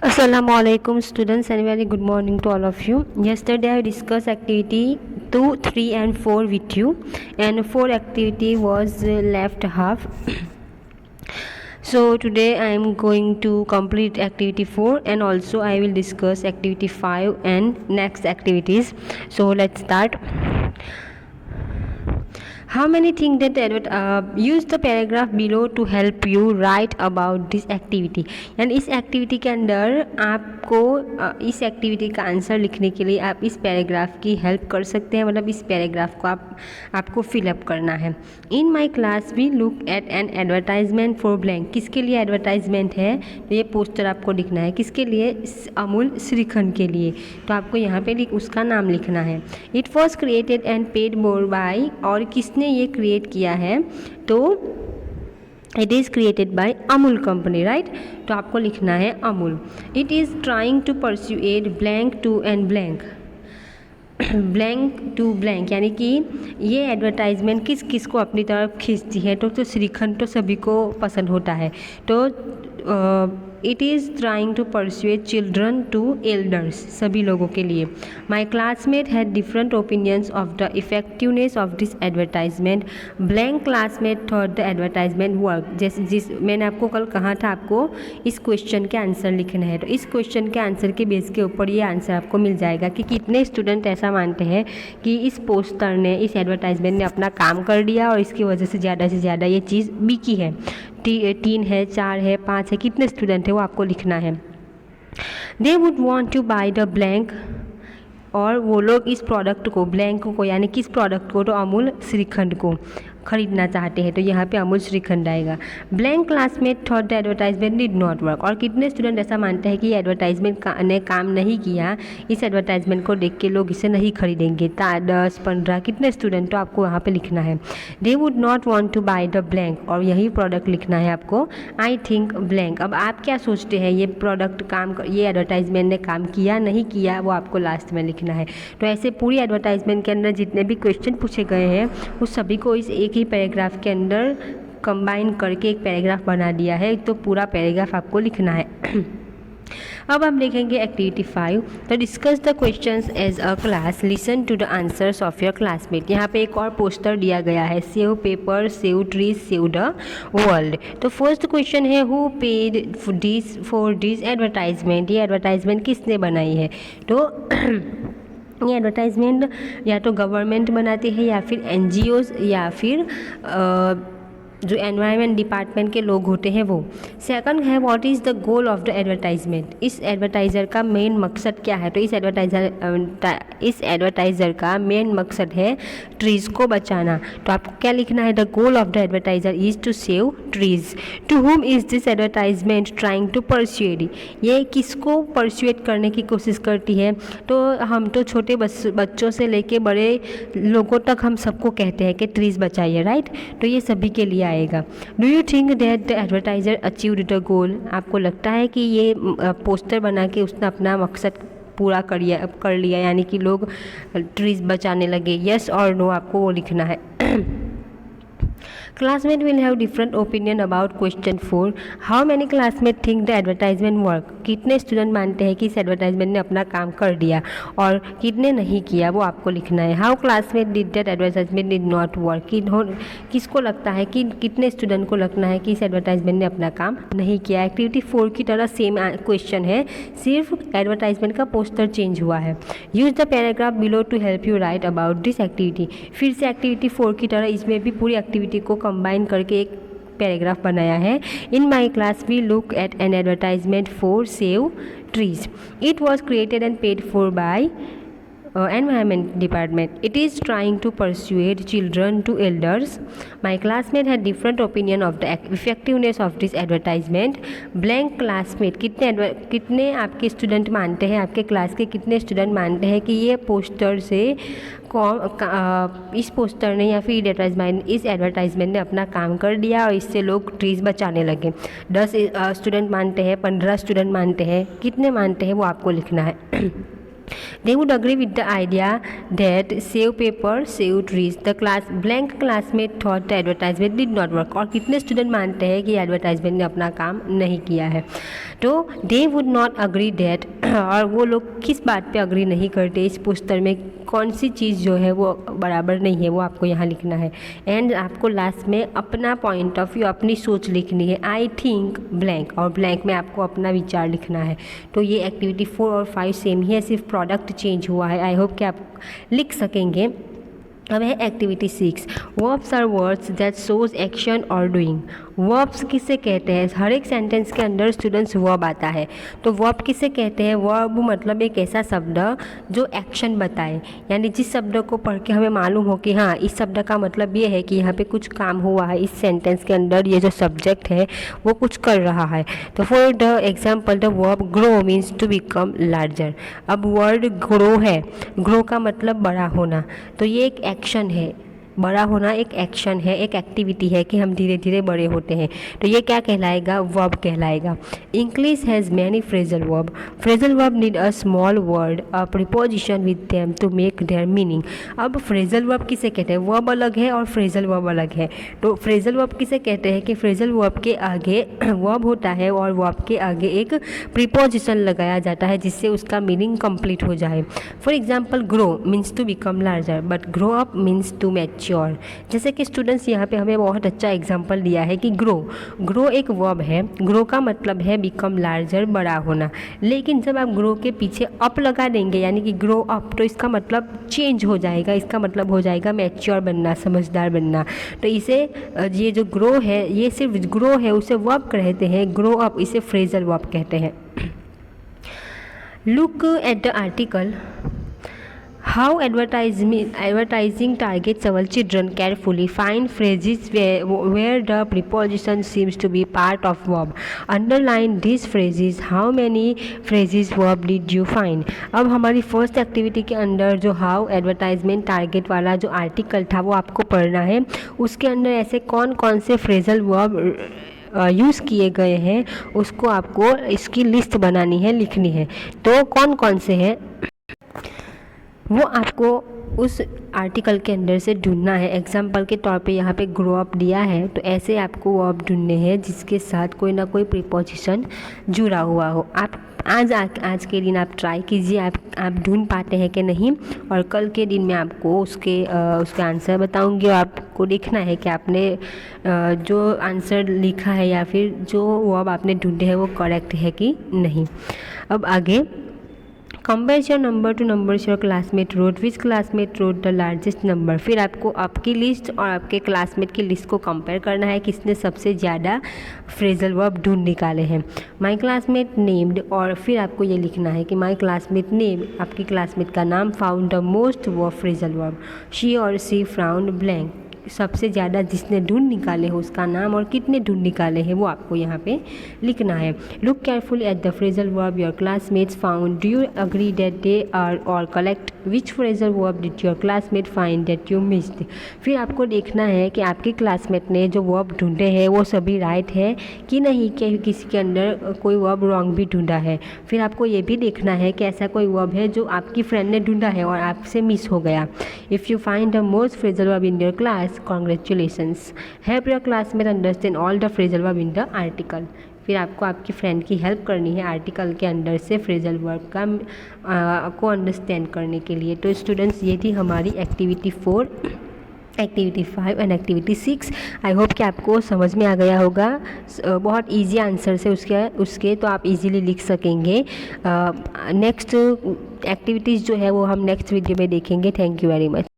Assalamualaikum students and very good morning to all of you. Yesterday I discussed activity 2, 3 and 4 with you, and 4 activity was left half. So today I am going to complete activity 4 and also I will discuss activity 5 and next activities. So let's start. How many think that use the paragraph below to help you write about this activity. यानी इस activity के अंदर आपको इस activity का answer लिखने के लिए आप इस पैराग्राफ की हेल्प कर सकते हैं, मतलब इस पैराग्राफ को आपको फिलअप करना है. In my class we look at an advertisement for blank. किसके लिए एडवर्टाइजमेंट है? तो ये पोस्टर आपको लिखना है. किसके लिए? अमूल श्रीखंड के लिए. तो आपको यहाँ पे उसका नाम लिखना है. It was created and paid more by, और किसने ये क्रिएट किया है? तो it is created by Amul company, right. तो आपको लिखना है Amul. It is trying to persuade blank to and blank, blank to blank, यानी कि ये एडवर्टाइजमेंट किस किस को अपनी तरफ खींचती है? तो श्रीखंड तो सभी को पसंद होता है. तो it is trying to persuade children to elders, सभी लोगों के लिए. My classmate had different opinions of the effectiveness of this advertisement. Blank classmate thought the advertisement work. जिस मैंने आपको कल कहा था आपको इस क्वेश्चन के आंसर लिखना है, तो इस क्वेश्चन के आंसर के बेस के ऊपर ये आंसर आपको मिल जाएगा कि कितने स्टूडेंट ऐसा मानते हैं कि इस पोस्टर ने, इस एडवर्टाइजमेंट ने अपना काम कर दिया और इसकी वजह से ज़्यादा ये चीज़ बिकी है. 3 है, 4 है, 5 है, कितने स्टूडेंट है वो आपको लिखना है. They would want two by the blank, और वो लोग इस प्रोडक्ट को, ब्लैंक को, यानी किस प्रोडक्ट को? तो अमूल श्रीखंड को खरीदना चाहते हैं. तो यहाँ पे अमूल श्रीखंड आएगा. Blank classmate thought the advertisement did not work, और कितने स्टूडेंट ऐसा मानते हैं कि ये एडवर्टाइजमेंट ने काम नहीं किया, इस एडवर्टाइजमेंट को देख के लोग इसे नहीं खरीदेंगे. 10, 15, कितने स्टूडेंट? तो आपको यहाँ पे लिखना है. They would not want two by the blank, और यही प्रोडक्ट लिखना है आपको. I think blank. अब आप क्या सोचते हैं, ये प्रोडक्ट ये एडवर्टाइजमेंट ने काम किया नहीं किया, वो आपको लास्ट में लिखना है. तो ऐसे पूरी एडवर्टाइजमेंट के अंदर जितने भी क्वेश्चन पूछे गए हैं उस सभी को इस एक ही पैराग्राफ के अंदर कंबाइन करके एक पैराग्राफ बना दिया है. तो पूरा पैराग्राफ आपको लिखना है. अब हम देखेंगे एक्टिविटी 5. तो discuss the questions as a class, listen to the answers of your classmate. यहाँ पे एक और पोस्टर दिया गया है, save paper, save trees, save the world. तो फर्स्ट क्वेश्चन है, who paid for this advertisement. ये एडवर्टाइजमेंट किसने बनाई है? तो ये एडवर्टाइजमेंट या तो गवर्नमेंट बनाती है या फिर NGOs या फिर जो एनवायरनमेंट डिपार्टमेंट के लोग होते हैं वो. सेकंड है, what is the goal of the advertisement. इस एडवर्टाइज़र का मेन मकसद क्या है? तो इस एडवर्टाइज़र का मेन मकसद है ट्रीज़ को बचाना. तो आपको क्या लिखना है? The goal of the advertiser is to save trees. To whom is this advertisement trying to persuade. ये किसको परस्यूएड करने की कोशिश करती है? तो हम तो छोटे बच्चों से लेके बड़े लोगों तक हम सबको कहते हैं कि ट्रीज़ बचाइए, राइट. तो ये सभी के लिए आएगा. Do you think that the advertiser achieved the goal. आपको लगता है कि ये पोस्टर बना के उसने अपना मकसद पूरा कर लिया, यानी कि लोग ट्रीज बचाने लगे? यस और नो आपको वो लिखना है. Classmates will have different opinion about question 4. How many classmates think the advertisement work. कितने स्टूडेंट मानते हैं कि इस एडवर्टाइजमेंट ने अपना काम कर दिया और कितने नहीं किया, वो आपको लिखना है. How classmates did that advertisement did not work. किसको लगता है कि कितने स्टूडेंट को लगना है कि इस एडवर्टाइजमेंट ने अपना काम नहीं किया. एक्टिविटी 4 की तरह सेम क्वेश्चन है, सिर्फ एडवर्टाइजमेंट का पोस्टर चेंज हुआ है. Use the paragraph below to help you write about this activity. फिर से एक्टिविटी 4 की तरह इसमें भी पूरी एक्टिविटी को कंबाइन करके एक पैराग्राफ बनाया है. In my class we look at an advertisement for save trees. It was created and paid for by environment department. It is trying to persuade children to elders. My classmate had different opinion of the effectiveness of this advertisement. Blank classmate. कितने आपके student मानते हैं, आपके class के कितने student मानते हैं कि ये पोस्टर से इस पोस्टर ने या फिर इस एडवर्टाइजमेंट ने अपना काम कर दिया और इससे लोग ट्रीज़ बचाने लगे. 10 स्टूडेंट मानते हैं, 15 स्टूडेंट मानते हैं, कितने मानते हैं वो आपको लिखना है. They would agree with the idea that save paper, save trees. The blank classmate thought the advertisement did not work. और कितने स्टूडेंट मानते हैं कि एडवर्टाइजमेंट ने अपना काम नहीं किया है? तो they would not agree that और वो लोग किस बात पे अग्री नहीं करते, इस पोस्टर में कौन सी चीज़ जो है वो बराबर नहीं है, वो आपको यहाँ लिखना है। एंड आपको लास्ट में अपना पॉइंट ऑफ व्यू, अपनी सोच लिखनी है। आई थिंक ब्लैंक, और ब्लैंक में आपको अपना विचार लिखना है। तो ये एक्टिविटी 4 और 5 सेम ही है, सिर्फ प्रोडक्ट चेंज हुआ है। आई होप कि आप लिख सकेंगे। अब है activity 6। Verbs are words that shows action और डूइंग। वर्ब्स किसे कहते हैं? हर एक सेंटेंस के अंदर स्टूडेंट्स वर्ब आता है, तो वर्ब किसे कहते हैं? वर्ब मतलब एक ऐसा शब्द जो एक्शन बताए, यानी जिस शब्द को पढ़ के हमें मालूम हो कि हाँ इस शब्द का मतलब ये है कि यहाँ पे कुछ काम हुआ है, इस सेंटेंस के अंदर ये जो सब्जेक्ट है वो कुछ कर रहा है। तो for the example the verb grow means to become larger. अब वर्ड ग्रो है, ग्रो का मतलब बड़ा होना, तो ये एक एक्शन है। बड़ा होना एक एक्शन है, एक एक्टिविटी है कि हम धीरे धीरे बड़े होते हैं। तो ये क्या कहलाएगा? वर्ब कहलाएगा। English has many phrasal verb. Phrasal verb need a small word a preposition with them to make their meaning. अब फ्रेजल वर्ब किसे कहते हैं? वर्ब अलग है और फ्रेजल वर्ब अलग है। तो फ्रेजल वर्ब किसे कहते हैं कि फ्रेजल वर्ब के आगे वर्ब होता है और वर्ब के आगे एक प्रीपोजिशन लगाया जाता है जिससे उसका मीनिंग कंप्लीट हो जाए। For example grow means to become larger but grow up means to mature. जैसे कि स्टूडेंट्स यहाँ पे हमें बहुत अच्छा एग्जांपल दिया है कि ग्रो एक वर्ब है। ग्रो का मतलब है बिकम लार्जर, बड़ा होना। लेकिन जब आप ग्रो के पीछे अप लगा देंगे यानी कि ग्रो अप, तो इसका मतलब चेंज हो जाएगा, इसका मतलब हो जाएगा मैच्योर बनना, समझदार बनना। तो इसे ये जो ग्रो है ये सिर्फ ग्रो है, उसे वर्ब कहते हैं। ग्रो अप इसे फ्रेजल वर्ब कहते हैं। Look at the article How advertising targets our children carefully. Find phrases where the preposition seems to be part of verb. Underline these phrases. How many phrases verb did you find? अब हमारी first activity के अंदर जो how advertisement target वाला जो article था वो आपको पढ़ना है। उसके अंदर ऐसे कौन कौन से फ्रेजल वर्ब यूज़ किए गए हैं उसको आपको इसकी लिस्ट बनानी है, लिखनी है। तो कौन कौन से हैं वो आपको उस आर्टिकल के अंदर से ढूंढना है। एग्जाम्पल के तौर पे यहाँ पे ग्रो अप दिया है, तो ऐसे आपको वर्ब ढूंढने हैं जिसके साथ कोई ना कोई प्रीपोजिशन जुड़ा हुआ हो। आप आज के दिन आप ट्राई कीजिए, आप ढूंढ पाते हैं कि नहीं, और कल के दिन मैं आपको उसके आंसर बताऊंगी। और आपको देखना है कि आपने जो आंसर लिखा है या फिर जो वर्ब आपने ढूंढे हैं वो करेक्ट है कि नहीं। अब आगे, compare your number two numbers your classmate road. Which classmate road the largest number. फिर आपको आपकी लिस्ट और आपके क्लासमेट की लिस्ट को कंपेयर करना है, किसने सबसे ज़्यादा फ्रेजल वर्ब ढूंढ निकाले हैं। माई क्लासमेट नेम्ड, और फिर आपको ये लिखना है कि माई क्लासमेट नेम, आपकी क्लासमेट का नाम, found the most verb phrasal verb. She और सी फाउंड ब्लैंक, सबसे ज़्यादा जिसने ढूंढ निकाले हो उसका नाम और कितने ढूंढ निकाले हैं वो आपको यहाँ पे लिखना है। Look carefully at the phrasal verb your classmates found. Do you agree that they are all correct. Which phrasal verb did your classmate find that you missed. फिर आपको देखना है कि आपके क्लासमेट ने जो वर्ब ढूंढे हैं वो सभी राइट है कि नहीं, कि किसी के अंदर कोई वर्ब रॉन्ग भी ढूंढा है। फिर आपको ये भी देखना है कि ऐसा कोई वर्ब है जो आपकी फ्रेंड ने ढूंढा है और आपसे मिस हो गया। If you find the most phrasal verb in your class, congratulations, help your classmate understand all the phrasal verb in the article। फिर आपको आपकी फ्रेंड की हेल्प करनी है आर्टिकल के अंदर से फ्रेजल वर्ब का को अंडरस्टैंड करने के लिए। तो स्टूडेंट्स ये थी हमारी activity 4, activity 5 and activity 6। I hope कि आपको समझ में आ गया होगा। बहुत इजी आंसर से उसके तो आप इजीली लिख सकेंगे। नेक्स्ट एक्टिविटीज़ जो है वो हम नेक्स्ट वीडियो में देखेंगे। Thank you very much.